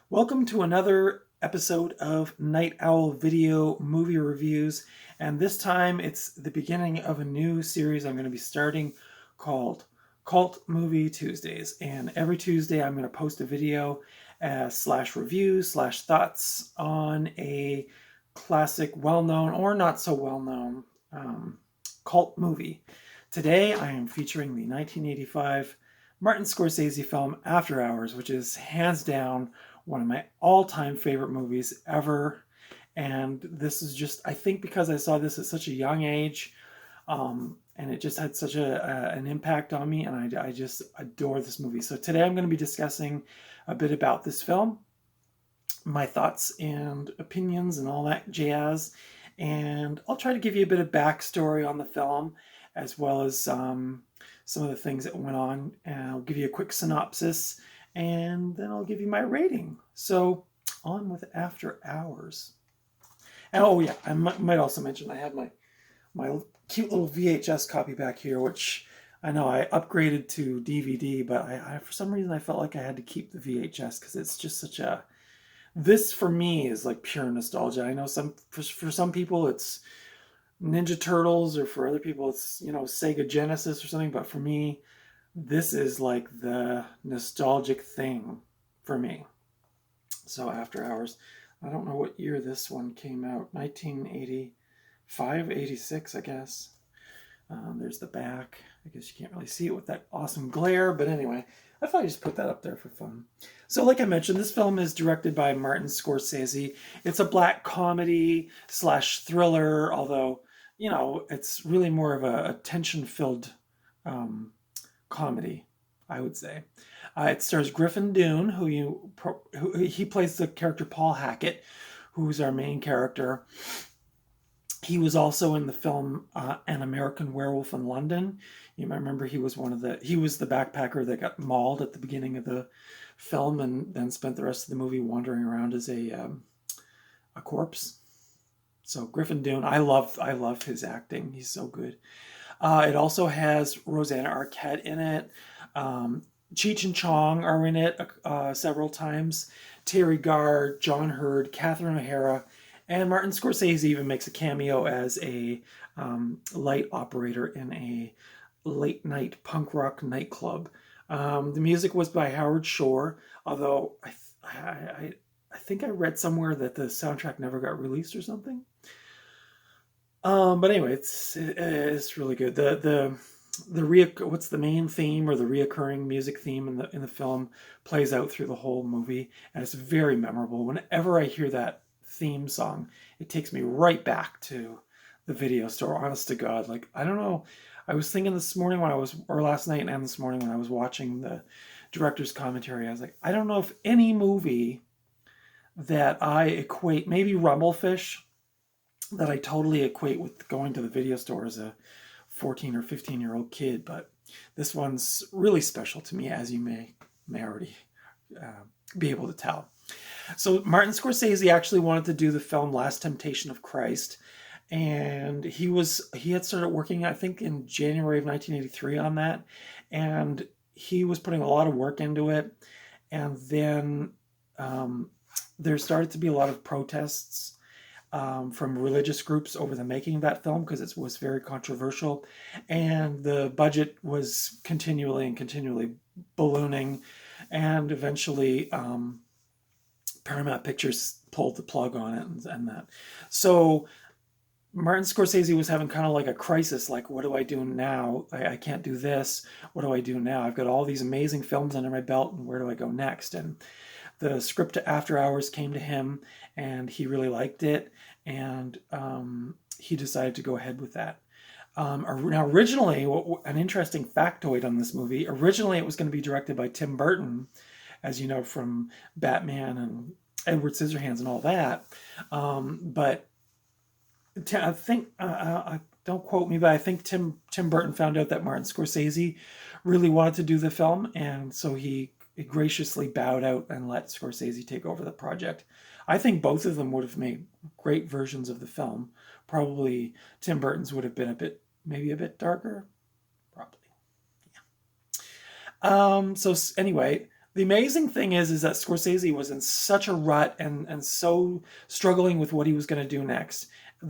Welcome to another episode of Night Owl Video Movie Reviews, and this time it's the beginning of a new series I'm going to be starting called Cult Movie Tuesdays. And every Tuesday I'm going to post a video slash review slash thoughts on a classic, well-known or not so well-known cult movie. Today I am featuring the 1985 Martin Scorsese film After Hours, which is hands down one of my all-time favorite movies ever. And this is just, I think because I saw this at such a young age, and it just had such an impact on me, and I just adore this movie. So today I'm going to be discussing a bit about this film, my thoughts and opinions and all that jazz, and I'll try to give you a bit of backstory on the film, as well as some of the things that went on, and I'll give you a quick synopsis, and then I'll give you my rating. So on with After Hours. And oh yeah, I might also mention I have my cute little VHS copy back here, which I know I upgraded to DVD, but I for some reason I felt like I had to keep the VHS because it's just such a, this for me is like pure nostalgia. I know for some people it's Ninja Turtles, or for other people it's, Sega Genesis or something, but for me this is like the nostalgic thing for me. So After Hours, I don't know what year this one came out, 1985, 86, I guess. There's the back. I guess you can't really see it with that awesome glare, but anyway, I thought I'd just put that up there for fun. So like I mentioned, this film is directed by Martin Scorsese. It's a black comedy slash thriller, although, it's really more of a tension-filled comedy, I would say. It stars Griffin Dunne, who he plays the character Paul Hackett, who's our main character. He was also in the film An American Werewolf in London. You might remember he was the backpacker that got mauled at the beginning of the film and then spent the rest of the movie wandering around as a corpse. So Griffin Dunne, I love his acting. He's so good. It also has Rosanna Arquette in it. Cheech and Chong are in it several times. Terry Garr, John Hurd, Catherine O'Hara, and Martin Scorsese even makes a cameo as a light operator in a late night punk rock nightclub. The music was by Howard Shore, although I think I read somewhere that the soundtrack never got released or something. But anyway, it's really good. What's the main theme, or the reoccurring music theme in the film, plays out through the whole movie, and it's very memorable. Whenever I hear that theme song, it takes me right back to the video store. Honest to God, like I don't know. I was thinking this morning or last night and this morning when I was watching the director's commentary, I was like, I don't know if any movie that I equate, maybe Rumblefish, that I totally equate with going to the video store as a 14 or 15-year-old kid, but this one's really special to me, as you may already be able to tell. So Martin Scorsese actually wanted to do the film Last Temptation of Christ, and he had started working, I think, in January of 1983 on that, and he was putting a lot of work into it, and then there started to be a lot of protests from religious groups over the making of that film because it was very controversial, and the budget was continually ballooning, and eventually Paramount Pictures pulled the plug on it and that. So Martin Scorsese was having kind of like a crisis, like, what do I do now? I can't do this. What do I do now? I've got all these amazing films under my belt, and where do I go next? And the script to After Hours came to him, and he really liked it, and he decided to go ahead with that. Now, originally, an interesting factoid on this movie, originally it was going to be directed by Tim Burton, as you know, from Batman and Edward Scissorhands and all that. But I think, don't quote me, but I think Tim Burton found out that Martin Scorsese really wanted to do the film, and so he graciously bowed out and let Scorsese take over the project. I think both of them would have made great versions of the film. Probably Tim Burton's would have been maybe a bit darker. Probably, yeah. So anyway, The amazing thing is that Scorsese was in such a rut and so struggling with what he was going to do next.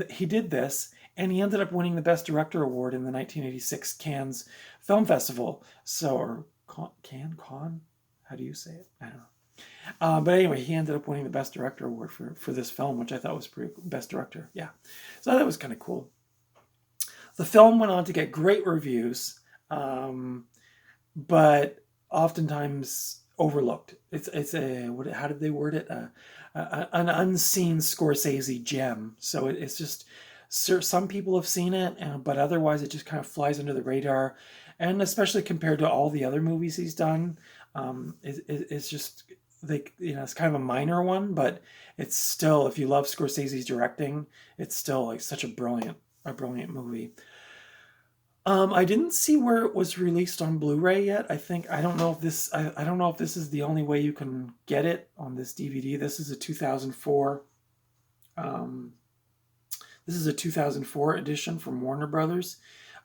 He did this, and he ended up winning the Best Director award in the 1986 Cannes Film Festival. So, or Cannes? How do you say it? I don't know. But anyway, he ended up winning the Best Director award for this film, which I thought was pretty cool. Best Director, yeah. So that was kind of cool. The film went on to get great reviews, but oftentimes overlooked. It's a how did they word it? An unseen Scorsese gem. So it's just some people have seen it, but otherwise it just kind of flies under the radar, and especially compared to all the other movies he's done, it's just like, it's kind of a minor one, but it's still, if you love Scorsese's directing, it's still like such a brilliant movie. I didn't see where it was released on Blu-ray yet. I don't know if I don't know if this is the only way you can get it on this DVD. This is a 2004. Um, this is a 2004 edition from Warner Brothers.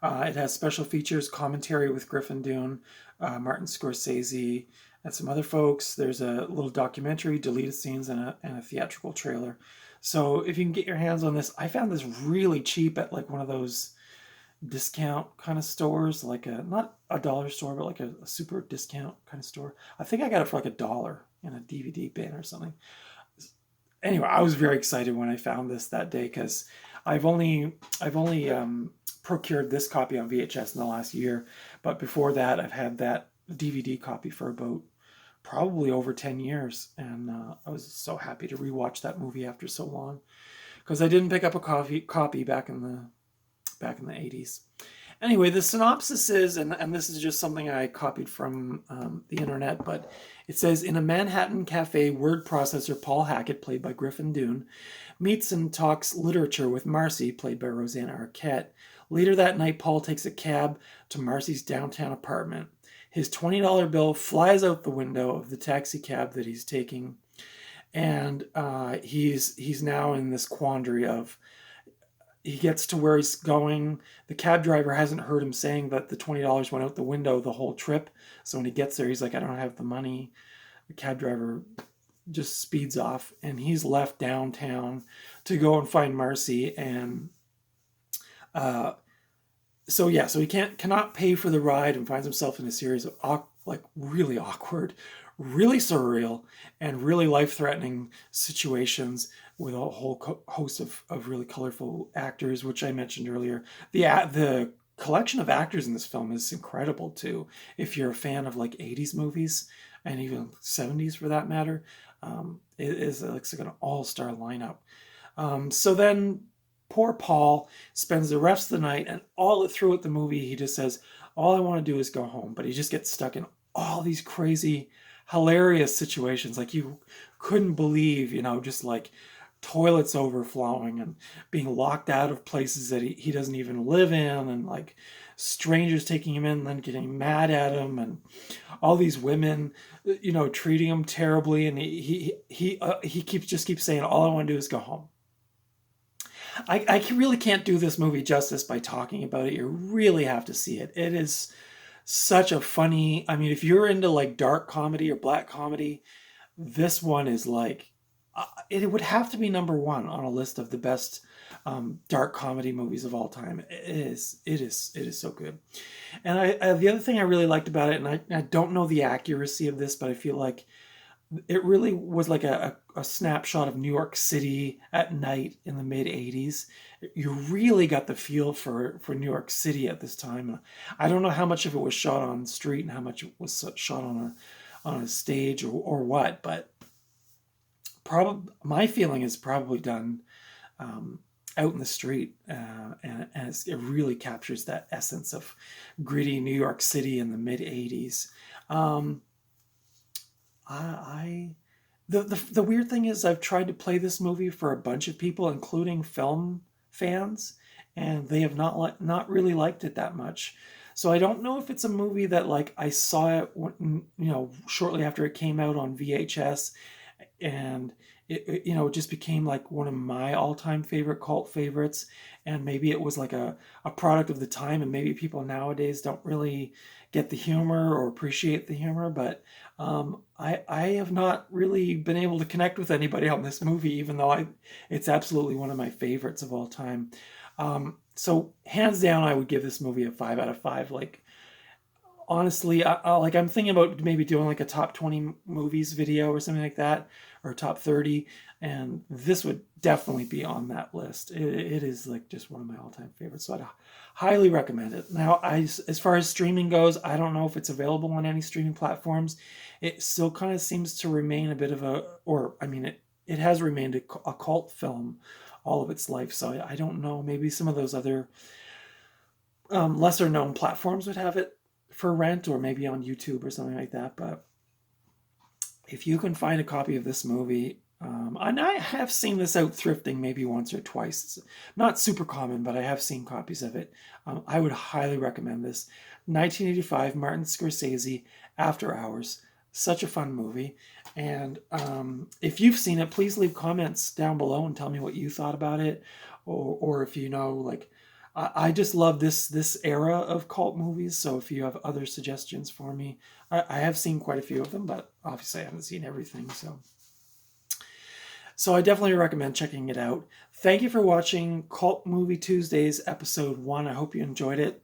It has special features, commentary with Griffin Dunne, Martin Scorsese, and some other folks. There's a little documentary, deleted scenes, and a theatrical trailer. So if you can get your hands on this, I found this really cheap at like one of those discount kind of stores, like not a dollar store, but like a super discount kind of store. I think I got it for like $1 in a DVD bin or something. Anyway, I was very excited when I found this that day, because I've only procured this copy on VHS in the last year, but before that I've had that DVD copy for about probably over 10 years, and I was so happy to rewatch that movie after so long, because I didn't pick up a copy back in the 80s. Anyway, the synopsis is, and this is just something I copied from the internet, but it says, in a Manhattan cafe, word processor Paul Hackett, played by Griffin Dunne, meets and talks literature with Marcy, played by Rosanna Arquette. Later that night, Paul takes a cab to Marcy's downtown apartment. His $20 bill flies out the window of the taxi cab that he's taking, and he's now in this quandary of, he gets to where he's going. The cab driver hasn't heard him saying that the $20 went out the window the whole trip. So when he gets there, he's like, I don't have the money. The cab driver just speeds off, and he's left downtown to go and find Marcy. And so he cannot pay for the ride, and finds himself in a series of really awkward, really surreal, and really life-threatening situations with a whole host of really colorful actors, which I mentioned earlier. The collection of actors in this film is incredible too. If you're a fan of like 80s movies, and even 70s for that matter, it looks like an all-star lineup. So then poor Paul spends the rest of the night, and all throughout the movie he just says, all I want to do is go home. But he just gets stuck in all these crazy, hilarious situations like you couldn't believe, just like toilets overflowing, and being locked out of places that he doesn't even live in, and like strangers taking him in and then getting mad at him, and all these women treating him terribly, and he keeps saying, all I want to do is go home. I really can't do this movie justice by talking about it. You really have to see it. It is such a funny, if you're into like dark comedy or black comedy, this one is like, it would have to be number one on a list of the best dark comedy movies of all time. It is so good. And the other thing I really liked about it, and I don't know the accuracy of this, but I feel like it really was like a snapshot of New York City at night in the mid 80s. You really got the feel for New York City at this time. I don't know how much of it was shot on street and how much it was shot on a stage or what, but my feeling is probably done out in the street, and it really captures that essence of gritty New York City in the mid 80s. The weird thing is, I've tried to play this movie for a bunch of people, including film fans, and they have not really liked it that much. So I don't know if it's a movie that like I saw it, shortly after it came out on VHS, and it just became like one of my all-time favorite cult favorites. And maybe it was like a product of the time, and maybe people nowadays don't really get the humor or appreciate the humor. But I have not really been able to connect with anybody on this movie, even though it's absolutely one of my favorites of all time. So hands down, I would give this movie a 5 out of 5. Like, honestly, I'm thinking about maybe doing like a top 20 movies video or something like that, or top 30, and this would definitely be on that list. It is like just one of my all-time favorites, so I'd highly recommend it. Now, as far as streaming goes, I don't know if it's available on any streaming platforms. It still kind of seems to remain a bit of it has remained a cult film all of its life, so I don't know. Maybe some of those other lesser known platforms would have it for rent, or maybe on YouTube or something like that. But if you can find a copy of this movie, and I have seen this out thrifting maybe once or twice. It's not super common, but I have seen copies of it. I would highly recommend this. 1985, Martin Scorsese, After Hours. Such a fun movie. And if you've seen it, please leave comments down below and tell me what you thought about it. Or if you know, like, I just love this era of cult movies. So if you have other suggestions for me, I have seen quite a few of them, but obviously I haven't seen everything. So I definitely recommend checking it out. Thank you for watching Cult Movie Tuesdays episode 1. I hope you enjoyed it.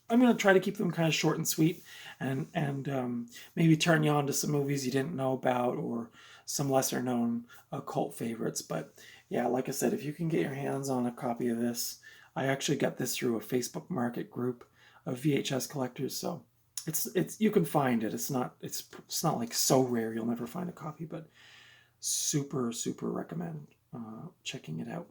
I'm going to try to keep them kind of short and sweet, and maybe turn you on to some movies you didn't know about, or some lesser known cult favorites. But yeah, like I said, if you can get your hands on a copy of this, I actually got this through a Facebook Market group of VHS collectors, so it's you can find it. It's not like so rare you'll never find a copy, but super recommend checking it out.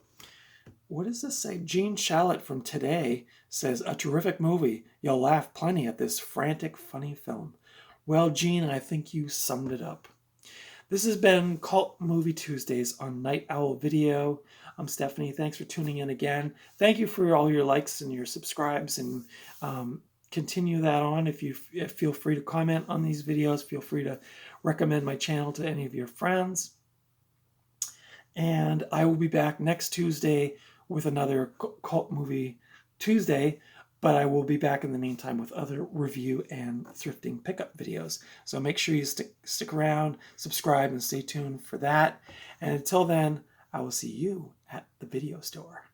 What does this say? Gene Shalit from Today says, a terrific movie. You'll laugh plenty at this frantic, funny film. Well, Gene, I think you summed it up. This has been Cult Movie Tuesdays on Night Owl Video. I'm Stephanie. Thanks for tuning in again. Thank you for all your likes and your subscribes, and continue that on. If you feel free to comment on these videos, feel free to recommend my channel to any of your friends. And I will be back next Tuesday with another Cult Movie Tuesday, but I will be back in the meantime with other review and thrifting pickup videos. So make sure you stick around, subscribe, and stay tuned for that. And until then, I will see you at the video store.